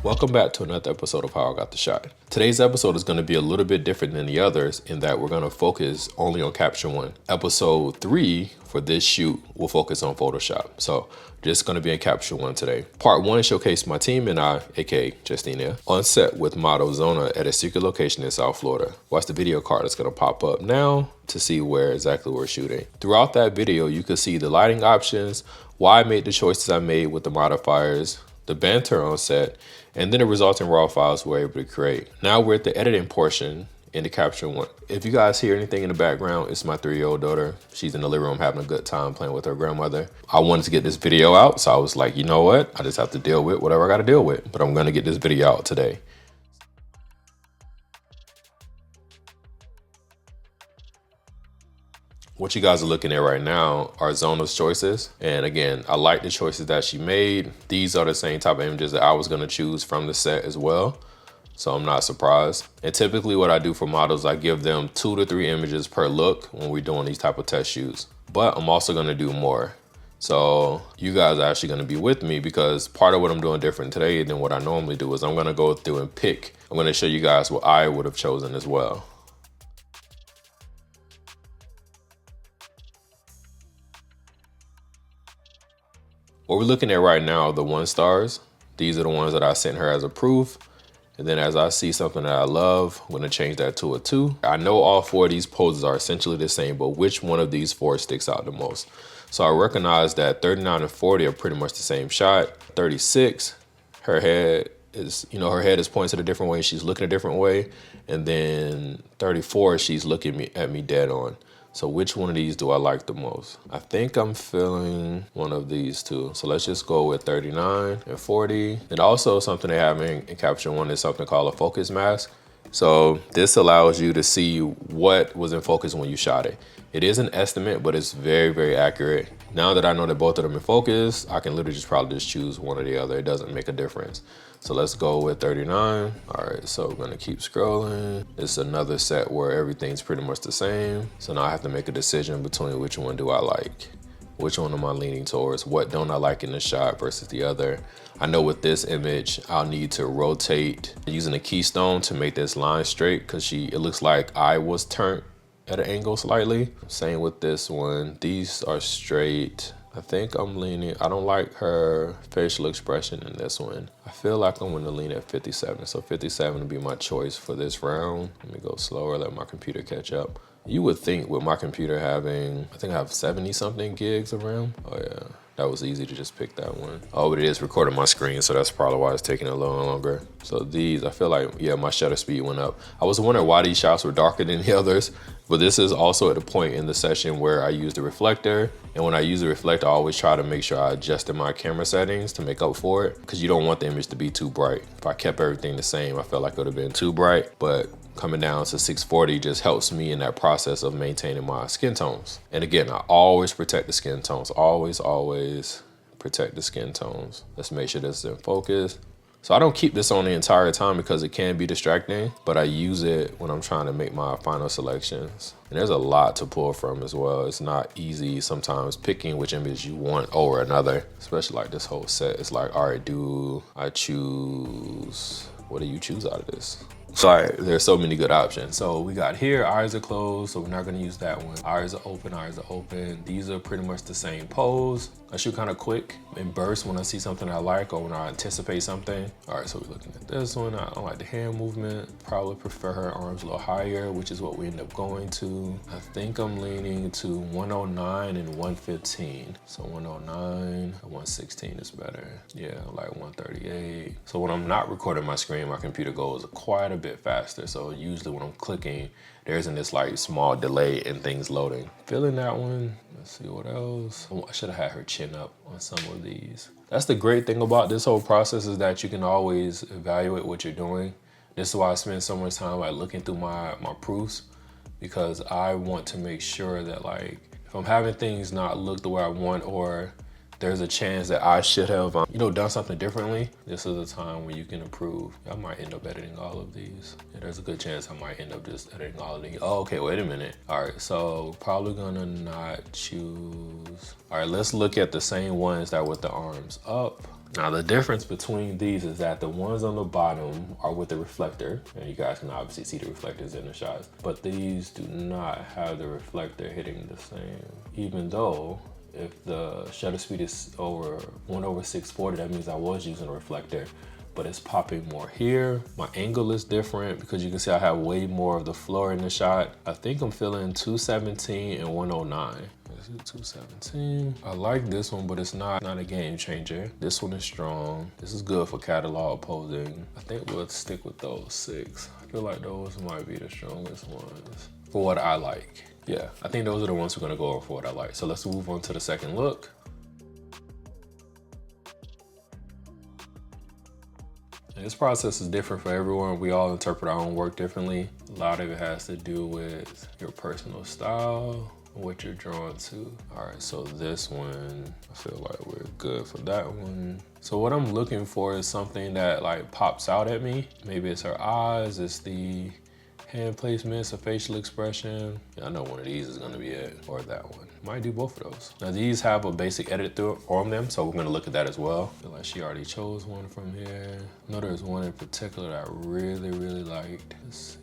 Welcome back to another episode of How I Got the Shot. Today's episode is going to be a little bit different than the others in that we're going to focus only on Capture One. Episode 3 for this shoot will focus on Photoshop. So just going to be in Capture One today. Part 1 showcased my team and I, aka Justina, on set with model Zona at a secret location in South Florida. Watch the video card that's going to pop up now to see where exactly we're shooting. Throughout that video, you can see the lighting options, why I made the choices I made with the modifiers, the banter on set, and then the resulting raw files we're able to create. Now we're at the editing portion in the Capture One. If you guys hear anything in the background, it's my 3-year-old daughter. She's in the living room having a good time playing with her grandmother. I wanted to get this video out, so I was like, you know what? I just have to deal with whatever I gotta deal with, but I'm gonna get this video out today. What you guys are looking at right now are Zona's choices. And again, I like the choices that she made. These are the same type of images that I was gonna choose from the set as well. So I'm not surprised. And typically what I do for models, I give them 2 to 3 images per look when we're doing these type of test shoots. But I'm also gonna do more. So you guys are actually gonna be with me because part of what I'm doing different today than what I normally do is I'm gonna go through and pick. I'm gonna show you guys what I would have chosen as well. What we're looking at right now are the 1 stars. These are the ones that I sent her as a proof. And then as I see something that I love, I'm gonna change that to a 2. I know all 4 of these poses are essentially the same, but which one of these 4 sticks out the most? So I recognize that 39 and 40 are pretty much the same shot. 36, her head is pointed a different way. She's looking a different way. And then 34, she's looking at me dead on. So which one of these do I like the most? I think I'm feeling one of these two. So let's just go with 39 and 40. And also something they have in Capture One is something called a focus mask. So this allows you to see what was in focus when you shot it. It is an estimate, but it's very, very accurate. Now that I know that both of them in focus, I can literally probably just choose one or the other. It doesn't make a difference. So let's go with 39. All right, so we're gonna keep scrolling. It's another set where everything's pretty much the same. So now I have to make a decision between which one do I like? Which one am I leaning towards? What don't I like in the shot versus the other? I know with this image, I'll need to rotate using a keystone to make this line straight because it looks like I was turned at an angle slightly. Same with this one. These are straight. I think I'm leaning, I don't like her facial expression in this one. I feel like I'm gonna lean at 57. So 57 would be my choice for this round. Let me go slower, let my computer catch up. You would think with my computer having, I think I have 70 something gigs of RAM. Oh yeah, that was easy to just pick that one. Oh, but it is recording my screen, so that's probably why it's taking a little longer. So these, I feel like, yeah, my shutter speed went up. I was wondering why these shots were darker than the others, but this is also at a point in the session where I use the reflector. And when I use the reflector, I always try to make sure I adjusted my camera settings to make up for it because you don't want the image to be too bright. If I kept everything the same, I felt like it would have been too bright, but coming down to 640 just helps me in that process of maintaining my skin tones. And again, I always protect the skin tones. Always protect the skin tones. Let's make sure this is in focus. So I don't keep this on the entire time because it can be distracting, but I use it when I'm trying to make my final selections. And there's a lot to pull from as well. It's not easy sometimes picking which image you want over another, especially like this whole set. It's like, all right, do I choose, what do you choose out of this? Sorry, there's so many good options. So we got here, eyes are closed, so we're not gonna use that one. Eyes are open, eyes are open. These are pretty much the same pose. I shoot kind of quick and burst when I see something I like or when I anticipate something. All right, so we're looking at this one. I don't like the hand movement. Probably prefer her arms a little higher, which is what we end up going to. I think I'm leaning to 109 and 115. So 109 and 116 is better. Yeah, like 138. So when I'm not recording my screen, my computer goes quite a bit faster. So usually when I'm clicking, there isn't this like small delay in things loading. Feeling that one. Let's see what else. I should have had her chin up on some of these. That's the great thing about this whole process is that you can always evaluate what you're doing. This is why I spend so much time like looking through my proofs because I want to make sure that like if I'm having things not look the way I want or there's a chance that I should have, you know, done something differently. This is a time when you can improve. I might end up editing all of these. Yeah, there's a good chance I might end up just editing all of these. Oh, okay, wait a minute. All right, so probably gonna not choose. All right, let's look at the same ones that with the arms up. Now the difference between these is that the ones on the bottom are with the reflector, and you guys can obviously see the reflectors in the shots, but these do not have the reflector hitting the same. Even though if the shutter speed is over 1/640, that means I was using a reflector, but it's popping more here. My angle is different because you can see I have way more of the floor in the shot. I think I'm feeling 217 and 109. This is 217. I like this one, but it's not a game changer. This one is strong. This is good for catalog posing. I think we'll stick with those 6. I feel like those might be the strongest ones for what I like. Yeah, I think those are the ones we're gonna go over for what I like. So let's move on to the second look. And this process is different for everyone. We all interpret our own work differently. A lot of it has to do with your personal style, what you're drawn to. All right, so this one, I feel like we're good for that one. So what I'm looking for is something that like pops out at me. Maybe it's her eyes, it's the hand placements, a facial expression. I know one of these is gonna be it, or that one. Might do both of those. Now these have a basic edit through on them, so we're gonna look at that as well. I feel like she already chose one from here. I know there's one in particular that I really liked. Let's see,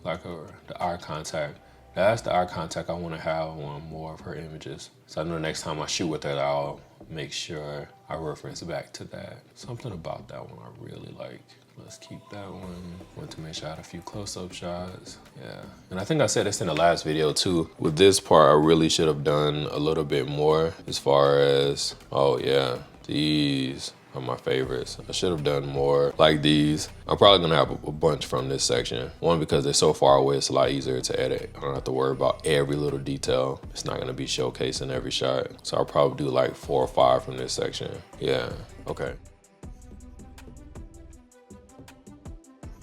like the eye contact. That's the eye contact I wanna have on more of her images. So I know next time I shoot with her, I'll make sure I reference back to that. Something about that one I really like. Let's keep that one. Want to make sure I had a few close-up shots. Yeah, and I think I said this in the last video too. With this part, I really should have done a little bit more as far as, oh yeah, these are my favorites. I should have done more like these. I'm probably gonna have a bunch from this section. One, because they're so far away, it's a lot easier to edit. I don't have to worry about every little detail. It's not gonna be showcased in every shot. So I'll probably do like 4 or 5 from this section. Yeah, okay.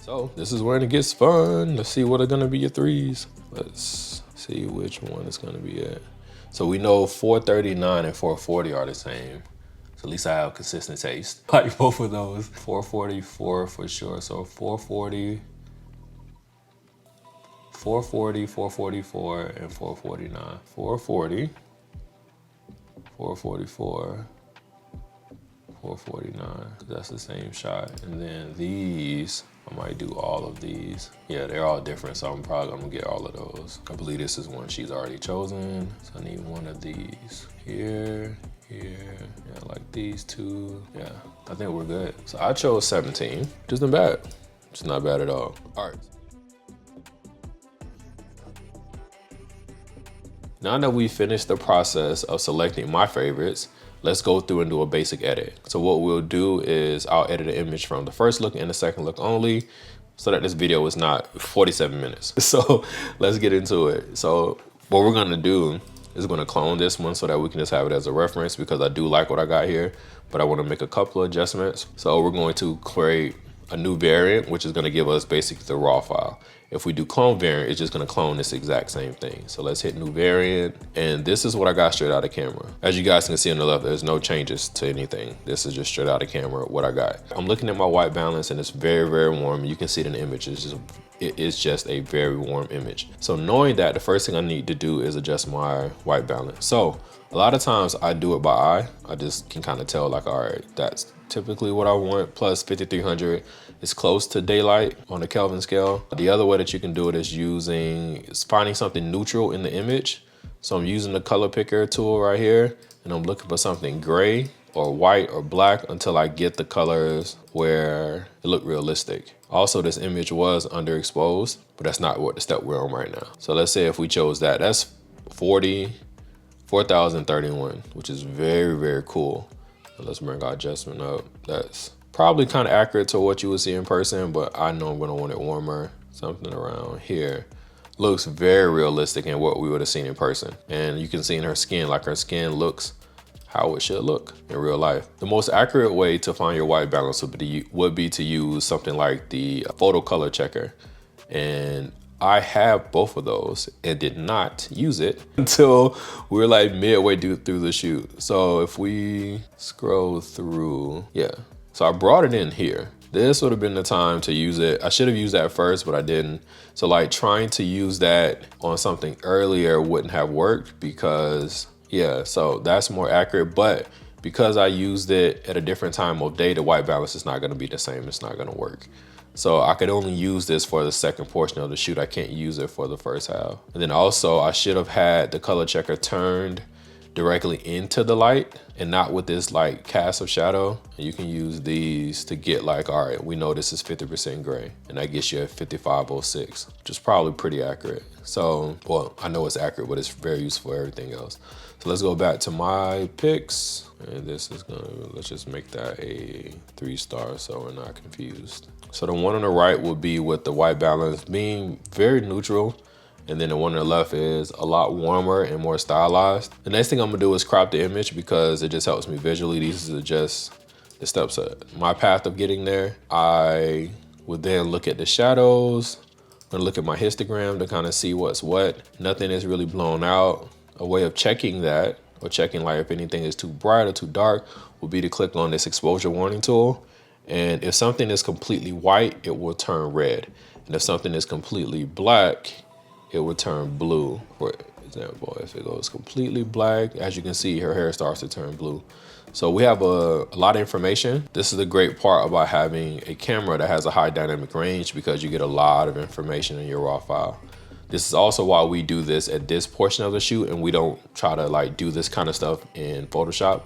So this is where it gets fun. Let's see what are gonna be your 3s. Let's see which one is gonna be it. So we know 439 and 440 are the same. So at least I have consistent taste. Like both of those. 444 for sure. So 440, 440, 444, and 449. 440, 444, 449. That's the same shot. And then these, I might do all of these. Yeah, they're all different, so I'm probably gonna get all of those. I believe this is one she's already chosen. So I need one of these here, here. Yeah, like these 2. Yeah, I think we're good. So I chose 17, which isn't bad. It's not bad at all. All right. Now that we finished the process of selecting my favorites, let's go through and do a basic edit. So what we'll do is I'll edit an image from the first look and the second look only, so that this video is not 47 minutes. So let's get into it. So what we're gonna do is we're gonna clone this one so that we can just have it as a reference, because I do like what I got here, but I wanna make a couple of adjustments. So we're going to create a new variant, which is gonna give us basically the raw file. If we do clone variant, it's just gonna clone this exact same thing. So let's hit new variant. And this is what I got straight out of camera. As you guys can see on the left, there's no changes to anything. This is just straight out of camera, what I got. I'm looking at my white balance and it's very warm. You can see it in the image. It is just a very warm image. So knowing that, the first thing I need to do is adjust my white balance. So a lot of times I do it by eye. I just can kind of tell like, all right, that's typically what I want. Plus 5300 is close to daylight on the Kelvin scale. The other way that you can do it is finding something neutral in the image. So I'm using the color picker tool right here, and I'm looking for something gray or white or black until I get the colors where it look realistic. Also, this image was underexposed, but that's not what the step we're on right now. So let's say if we chose that, that's 4031, which is very cool. Let's bring our adjustment up. That's probably kind of accurate to what you would see in person, but I know I'm gonna want it warmer. Something around here. Looks very realistic in what we would have seen in person. And you can see in her skin, like her skin looks how it should look in real life. The most accurate way to find your white balance would be to use something like the photo color checker. And I have both of those and did not use it until we were like midway through the shoot. So if we scroll through, yeah. So I brought it in here. This would have been the time to use it. I should have used that first, but I didn't. So like trying to use that on something earlier wouldn't have worked because, yeah, so that's more accurate. But because I used it at a different time of day, the white balance is not gonna be the same. It's not gonna work. So I could only use this for the second portion of the shoot. I can't use it for the first half. And then also I should have had the color checker turned directly into the light and not with this like cast of shadow. And you can use these to get like, all right, we know this is 50% gray, and that gets you at 5506, which is probably pretty accurate. So, well, I know it's accurate, but it's very useful for everything else. So let's go back to my picks, and this is gonna, let's just make that a 3-star so we're not confused. So the one on the right will be with the white balance being very neutral, and then the one on the left is a lot warmer and more stylized. The next thing I'm gonna do is crop the image because it just helps me visually. These are just the steps of my path of getting there. I would then look at the shadows. I'm gonna look at my histogram to kind of see what's what. Nothing is really blown out. A way of checking that, or checking like if anything is too bright or too dark, would be to click on this exposure warning tool. And if something is completely white, it will turn red. And if something is completely black, it would turn blue. For example, if it goes completely black, as you can see, her hair starts to turn blue. So we have a lot of information. This is the great part about having a camera that has a high dynamic range, because you get a lot of information in your raw file. This is also why we do this at this portion of the shoot, and we don't try to like do this kind of stuff in Photoshop.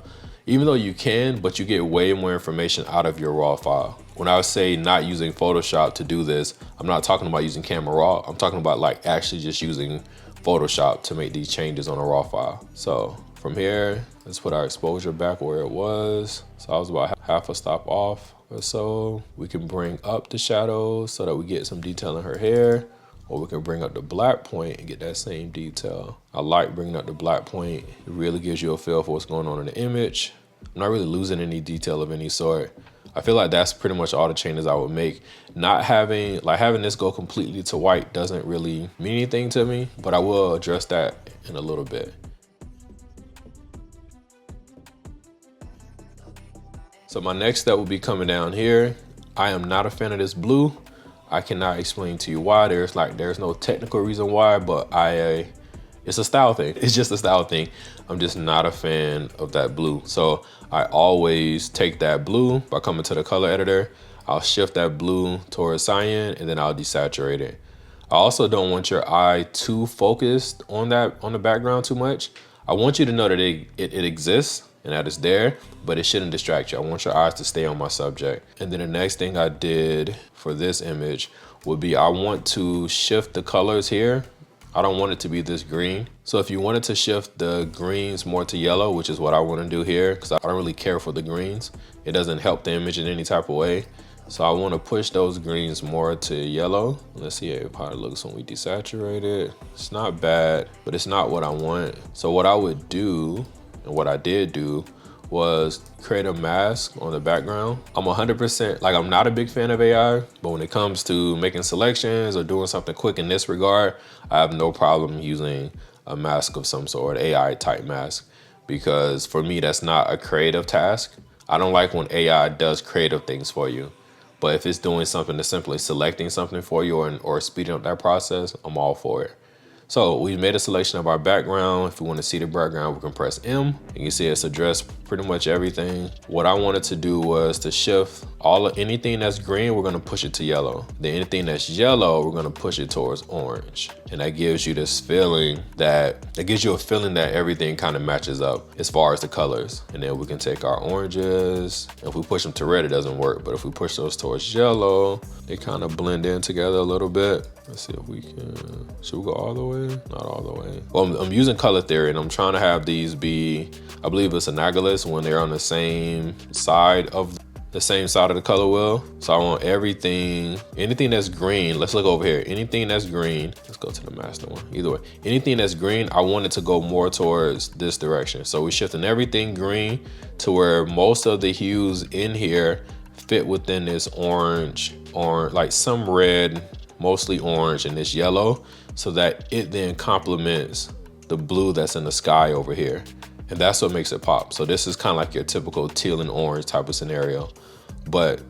Even though you can, but you get way more information out of your raw file. When I say not using Photoshop to do this, I'm not talking about using Camera Raw. I'm talking about like actually just using Photoshop to make these changes on a raw file. So from here, let's put our exposure back where it was. So I was about half a stop off or so. We can bring up the shadows so that we get some detail in her hair, or we can bring up the black point and get that same detail. I like bringing up the black point. It really gives you a feel for what's going on in the image. I'm not really losing any detail of any sort. I feel like that's pretty much all the changes I would make. Not having this go completely to white doesn't really mean anything to me, but I will address that in a little bit. So my next step will be coming down here. I am not a fan of this blue. I cannot explain to you why. There's no technical reason why, but it's a style thing. It's just a style thing. I'm just not a fan of that blue. So I always take that blue by coming to the color editor. I'll shift that blue towards cyan, and then I'll desaturate it. I also don't want your eye too focused on the background too much. I want you to know that it exists and that it's there, but it shouldn't distract you. I want your eyes to stay on my subject. And then the next thing I did for this image would be I want to shift the colors here. I don't want it to be this green. So if you wanted to shift the greens more to yellow, which is what I want to do here, because I don't really care for the greens. It doesn't help the image in any type of way. So I want to push those greens more to yellow. Let's see how it looks when we desaturate it. It's not bad, but it's not what I want. So what I would do, and what I did do, was create a mask on the background. I'm 100%, like I'm not a big fan of AI, but when it comes to making selections or doing something quick in this regard, I have no problem using a mask of some sort, AI type mask, because for me, that's not a creative task. I don't like when AI does creative things for you, but if it's doing something to simply selecting something for you or speeding up that process, I'm all for it. So we made a selection of our background. If we want to see the background, we can press M. You can see it's addressed pretty much everything. What I wanted to do was to shift anything that's green, we're going to push it to yellow. Then anything that's yellow, we're going to push it towards orange. And that gives you this feeling that everything kind of matches up as far as the colors. And then we can take our oranges. If we push them to red, it doesn't work. But if we push those towards yellow, they kind of blend in together a little bit. Let's see if we can, should we go all the way? Not all the way. Well, I'm using color theory, and I'm trying to have these be, I believe it's analogous when they're on the same side of the color wheel. So I want anything that's green, let's look over here. Anything that's green, let's go to the master one. Either way, anything that's green, I want it to go more towards this direction. So we're shifting everything green to where most of the hues in here fit within this orange, or like some red, mostly orange and this yellow, so that it then complements the blue that's in the sky over here. And that's what makes it pop. So this is kind of like your typical teal and orange type of scenario, but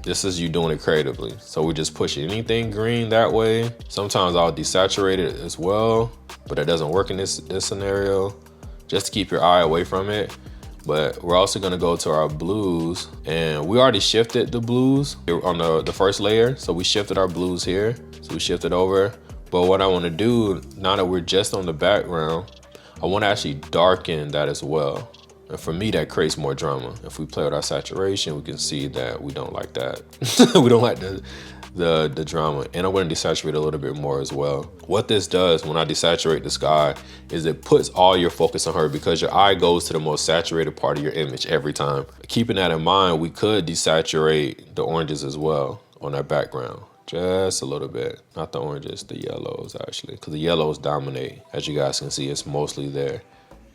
this is you doing it creatively. So we just push anything green that way. Sometimes I'll desaturate it as well, but it doesn't work in this scenario, just to keep your eye away from it. But we're also gonna go to our blues, and we already shifted the blues on the first layer. So we shifted our blues here. So we shifted over. But what I wanna do, now that we're just on the background, I wanna actually darken that as well. And for me, that creates more drama. If we play with our saturation, we can see that we don't like that. We don't like the drama. And I'm gonna desaturate a little bit more as well. What this does when I desaturate the sky is it puts all your focus on her, because your eye goes to the most saturated part of your image every time. Keeping that in mind, we could desaturate the oranges as well on our background. Just a little bit, not the oranges, the yellows actually, because the yellows dominate. As you guys can see, it's mostly there.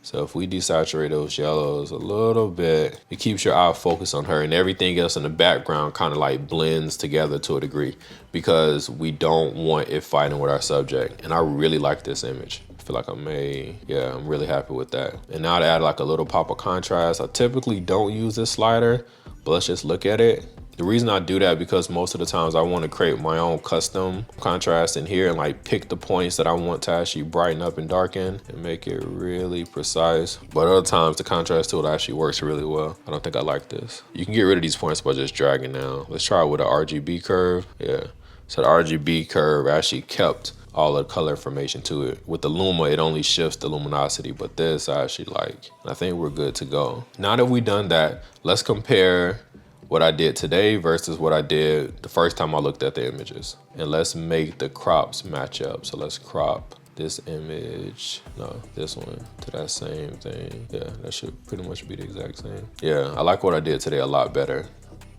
So if we desaturate those yellows a little bit, it keeps your eye focused on her, and everything else in the background kind of like blends together to a degree, because we don't want it fighting with our subject. And I really like this image. I feel like I'm really happy with that. And now to add like a little pop of contrast, I typically don't use this slider, but let's just look at it. The reason I do that, because most of the times I want to create my own custom contrast in here and like pick the points that I want to actually brighten up and darken and make it really precise. But other times the contrast tool actually works really well. I don't think I like this. You can get rid of these points by just dragging down. Let's try it with an RGB curve. Yeah, so the RGB curve actually kept all the color information to it. With the Luma, it only shifts the luminosity, but this I actually like. I think we're good to go. Now that we've done that, let's compare what I did today versus what I did the first time I looked at the images. And let's make the crops match up. So let's crop this image, no, this one, to that same thing. Yeah, that should pretty much be the exact same. Yeah, I like what I did today a lot better.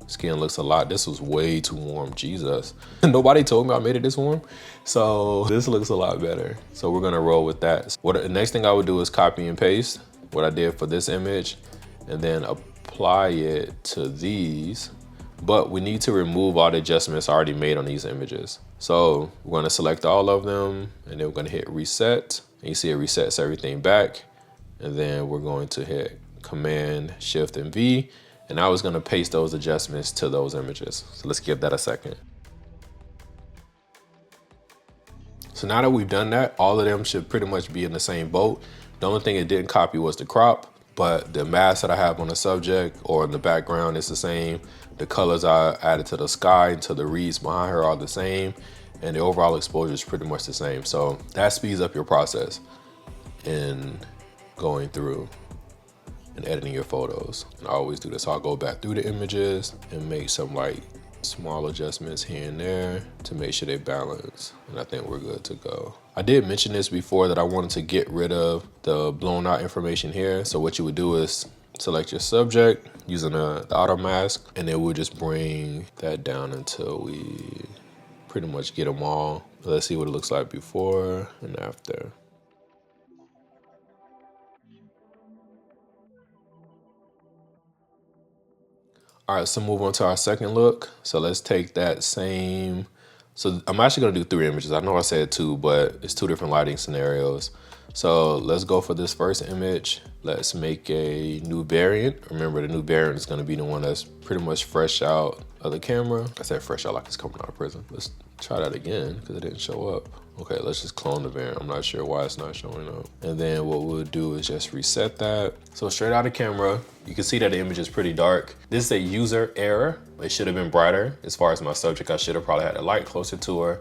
Skin looks a lot, this was way too warm, Jesus. Nobody told me I made it this warm. So this looks a lot better. So we're gonna roll with that. The next thing I would do is copy and paste what I did for this image, and then apply it to these, but we need to remove all the adjustments I already made on these images. So we're gonna select all of them, and then we're gonna hit reset. And you see it resets everything back. And then we're going to hit Command, Shift, and V. And I was gonna paste those adjustments to those images. So let's give that a second. So now that we've done that, all of them should pretty much be in the same boat. The only thing it didn't copy was the crop, but the mask that I have on the subject or in the background is the same. The colors I added to the sky and to the reeds behind her are the same. And the overall exposure is pretty much the same. So that speeds up your process in going through and editing your photos. And I always do this. I'll go back through the images and make some like small adjustments here and there to make sure they balance. And I think we're good to go. I did mention this before that I wanted to get rid of the blown out information here. So what you would do is select your subject using the auto mask, and then we'll just bring that down until we pretty much get them all. Let's see what it looks like before and after. All right, so move on to our second look. So let's take that same, so I'm actually gonna do 3 images. I know I said 2, but it's 2 different lighting scenarios. So let's go for this first image. Let's make a new variant. Remember, the new variant is gonna be the one that's pretty much fresh out of the camera. I said fresh out like it's coming out of prison. Let's try that again because it didn't show up. Okay, let's just clone the variant. I'm not sure why it's not showing up. And then what we'll do is just reset that. So straight out of camera, you can see that the image is pretty dark. This is a user error. It should have been brighter. As far as my subject, I should have probably had the light closer to her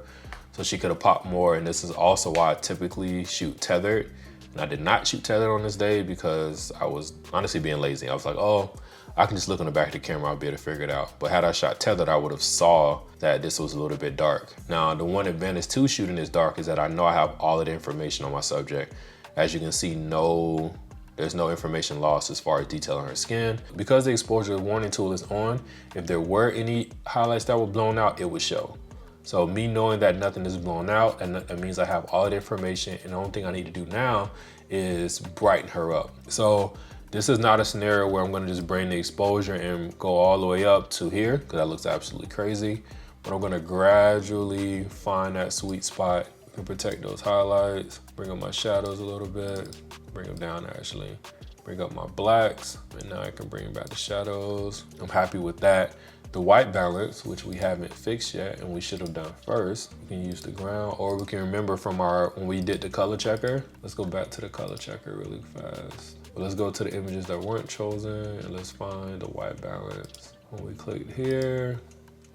so she could have popped more. And this is also why I typically shoot tethered. And I did not shoot tethered on this day because I was honestly being lazy. I was like, oh, I can just look on the back of the camera, I'll be able to figure it out. But had I shot tethered, I would have saw that this was a little bit dark. Now, the one advantage to shooting this dark is that I know I have all of the information on my subject. As you can see, there's no information lost as far as detail on her skin. Because the exposure warning tool is on, if there were any highlights that were blown out, it would show. So me knowing that nothing is blown out, and that means I have all of the information, and the only thing I need to do now is brighten her up. So this is not a scenario where I'm gonna just bring the exposure and go all the way up to here, because that looks absolutely crazy. But I'm gonna gradually find that sweet spot. I can protect those highlights, bring up my shadows a little bit, bring them down actually. Bring up my blacks, and now I can bring back the shadows. I'm happy with that. The white balance, which we haven't fixed yet and we should have done first, we can use the ground, or we can remember from when we did the color checker. Let's go back to the color checker really fast. But let's go to the images that weren't chosen and let's find the white balance. When we clicked here,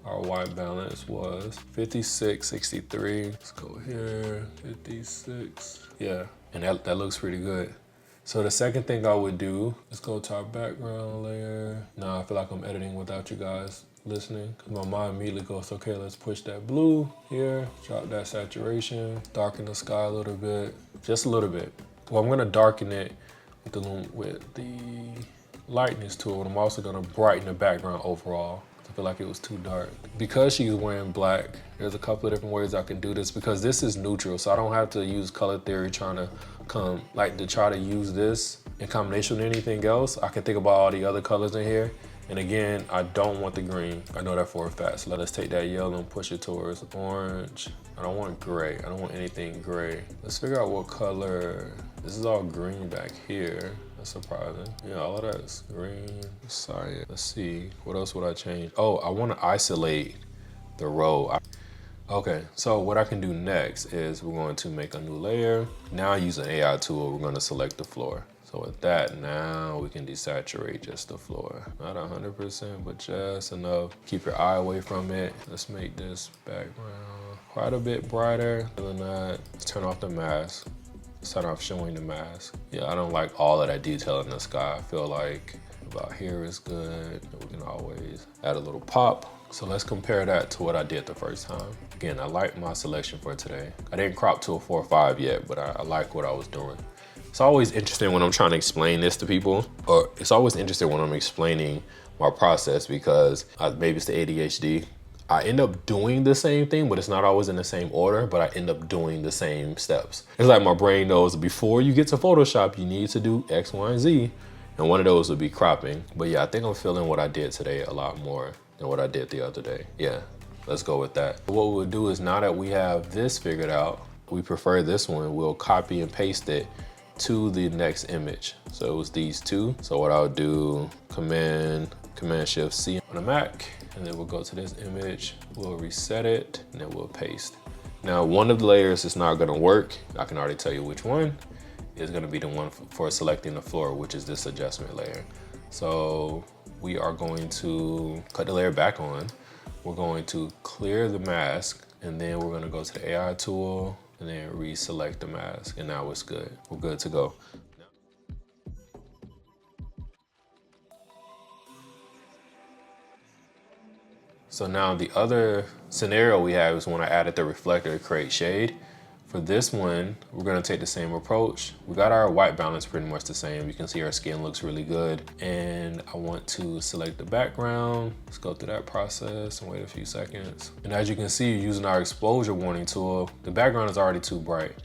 our white balance was 5663. Let's go here, 56. Yeah, and that looks pretty good. So the second thing I would do is go to our background layer. Now I feel like I'm editing without you guys listening, because my mind immediately goes, okay, let's push that blue here, drop that saturation, darken the sky a little bit, just a little bit. Well, I'm gonna darken it with the lightness tool, and I'm also gonna brighten the background overall. I feel like it was too dark. Because she's wearing black, there's a couple of different ways I can do this, because this is neutral, so I don't have to use color theory trying to try to use this in combination with anything else. I can think about all the other colors in here. And again, I don't want the green. I know that for a fact. So let's take that yellow and push it towards orange. I don't want gray. I don't want anything gray. Let's figure out what color. This is all green back here. That's surprising. Yeah, all of that's green. Sorry. Let's see. What else would I change? Oh, I want to isolate the row. Okay, so what I can do next is we're going to make a new layer. Now using AI tool, we're going to select the floor. So with that, now we can desaturate just the floor. Not 100%, but just enough. Keep your eye away from it. Let's make this background quite a bit brighter. Other than that, let's turn off the mask. Start off showing the mask. Yeah, I don't like all of that detail in the sky. I feel like about here is good. We can always add a little pop. So let's compare that to what I did the first time. Again, I like my selection for today. I didn't crop to a 4:5 yet, but I like what I was doing. It's always interesting when I'm trying to explain this to people, or it's always interesting when I'm explaining my process, because maybe it's the ADHD. I end up doing the same thing, but it's not always in the same order, but I end up doing the same steps. It's like my brain knows before you get to Photoshop, you need to do X, Y, and Z. And one of those would be cropping. But yeah, I think I'm feeling what I did today a lot more than what I did the other day. Yeah, let's go with that. What we'll do is, now that we have this figured out, we prefer this one, we'll copy and paste it to the next image. So it was these two. So what I'll do, Command Shift C on a Mac, and then we'll go to this image, we'll reset it, and then we'll paste. Now, one of the layers is not gonna work. I can already tell you which one. Is gonna be the one for selecting the floor, which is this adjustment layer. So we are going to cut the layer back on. We're going to clear the mask, and then we're gonna go to the AI tool and then reselect the mask, and now it's good. We're good to go. So now the other scenario we have is when I added the reflector to create shade. For this one, we're gonna take the same approach. We got our white balance pretty much the same. You can see our skin looks really good. And I want to select the background. Let's go through that process and wait a few seconds. And as you can see, using our exposure warning tool, the background is already too bright.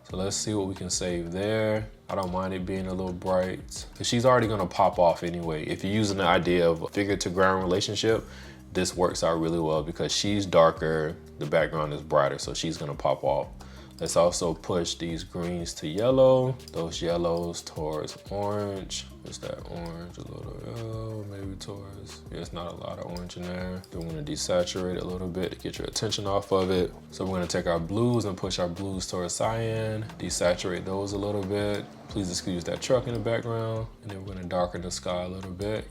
So let's see what we can save there. I don't mind it being a little bright, because she's already gonna pop off anyway. If you're using the idea of a figure to ground relationship, this works out really well because she's darker, the background is brighter, so she's gonna pop off. Let's also push these greens to yellow, those yellows towards orange. Is that orange a little yellow, maybe towards, there's not a lot of orange in there. Then we're gonna desaturate a little bit to get your attention off of it. So we're gonna take our blues and push our blues towards cyan, desaturate those a little bit. Please excuse that truck in the background. And then we're gonna darken the sky a little bit.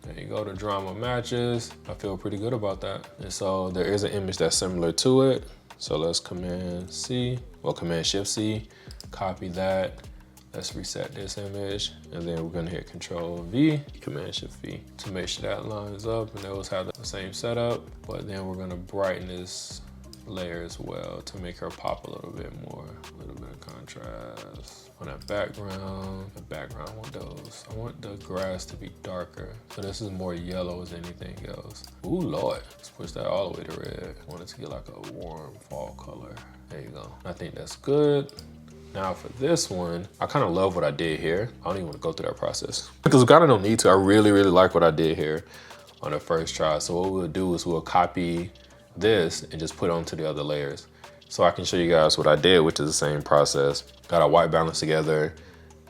There you go, the drama matches. I feel pretty good about that. And so there is an image that's similar to it. So let's Command C, or Command Shift C, copy that. Let's reset this image, and then we're gonna hit Control V, Command Shift V to make sure that lines up and those have the same setup. But then we're gonna brighten this layer as well to make her pop a little bit more, a little bit of contrast on that background. The background windows, I want the grass to be darker, so this is more yellow as anything else. Ooh Lord, let's push that all the way to red. I want it to get like a warm fall color. There you go, I think that's good. Now for this one, I kind of love what I did here. I don't even want to go through that process because we kind of don't need to. I really like what I did here on the first try. So what we'll do is we'll copy this and just put it onto the other layers. So I can show you guys what I did, which is the same process. Got our white balance together,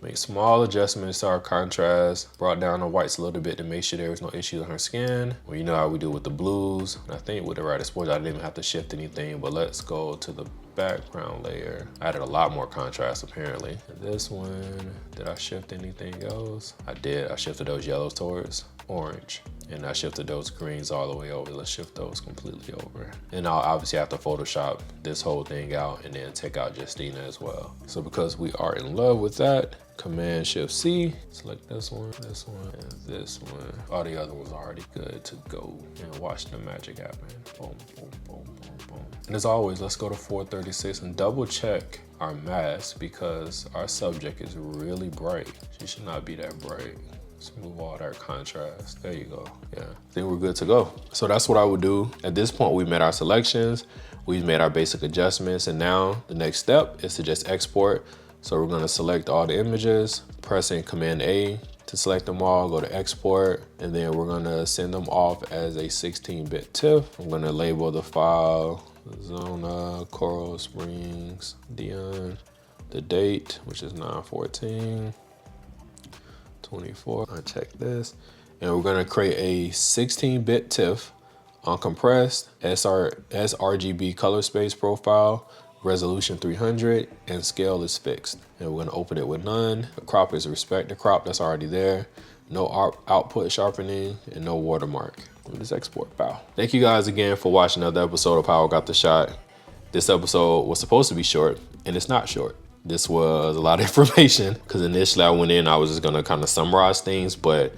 made small adjustments to our contrast, brought down the whites a little bit to make sure there was no issues on her skin. Well, you know how we do with the blues. And I think with the right exposure, I didn't even have to shift anything, but let's go to the background layer. I added a lot more contrast apparently. And this one, did I shift anything else? I did, I shifted those yellows towards orange. And I shifted those greens all the way over. Let's shift those completely over. And I'll obviously have to Photoshop this whole thing out and then take out Justina as well. So because we are in love with that, Command Shift C, select this one, and this one. All the other ones are already good to go. And watch the magic happen. Boom, boom, boom, boom, boom. And as always, let's go to 436 and double check our mask because our subject is really bright. She should not be that bright. Let's move all that contrast. There you go. Yeah, I think we're good to go. So that's what I would do. At this point, we've made our selections. We've made our basic adjustments. And now the next step is to just export. So we're gonna select all the images, pressing Command A to select them all, go to export, and then we're gonna send them off as a 16-bit TIFF. I'm gonna label the file Zona, Coral Springs, Dion, the date, which is 9/14. 24. I check this, and we're gonna create a 16-bit TIFF, uncompressed, sRGB color space profile, resolution 300, and scale is fixed. And we're gonna open it with none. The crop is respect the crop that's already there. No output sharpening and no watermark. We'll just export. Bow. Thank you guys again for watching another episode of How I Got the Shot. This episode was supposed to be short, and it's not short. This was a lot of information because initially I went in, I was just gonna kind of summarize things, but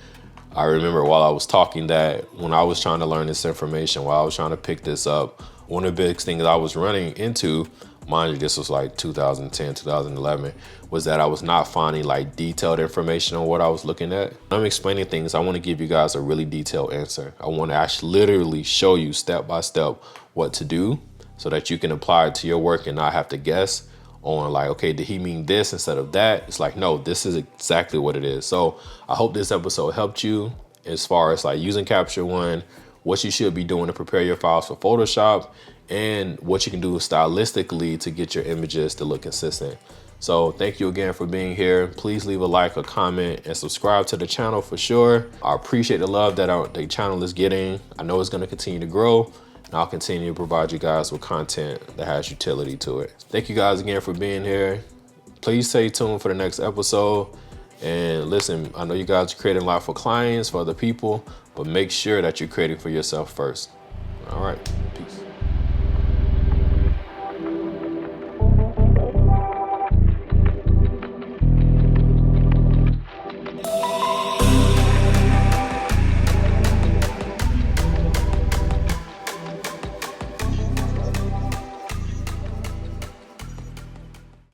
I remember while I was talking that when I was trying to learn this information, while I was trying to pick this up, one of the big things I was running into, mind you, this was like 2010, 2011, was that I was not finding like detailed information on what I was looking at. When I'm explaining things, I want to give you guys a really detailed answer. I want to actually literally show you step by step what to do so that you can apply it to your work and not have to guess on like, okay, did he mean this instead of that? It's like, no, this is exactly what it is. So I hope this episode helped you as far as like using Capture One, what you should be doing to prepare your files for Photoshop, and what you can do stylistically to get your images to look consistent. So thank you again for being here. Please leave a like, a comment, and subscribe to the channel for sure. I appreciate the love that the channel is getting. I know it's gonna continue to grow, and I'll continue to provide you guys with content that has utility to it. Thank you guys again for being here. Please stay tuned for the next episode. And listen, I know you guys are creating a lot for clients, for other people, but make sure that you're creating for yourself first. All right, peace.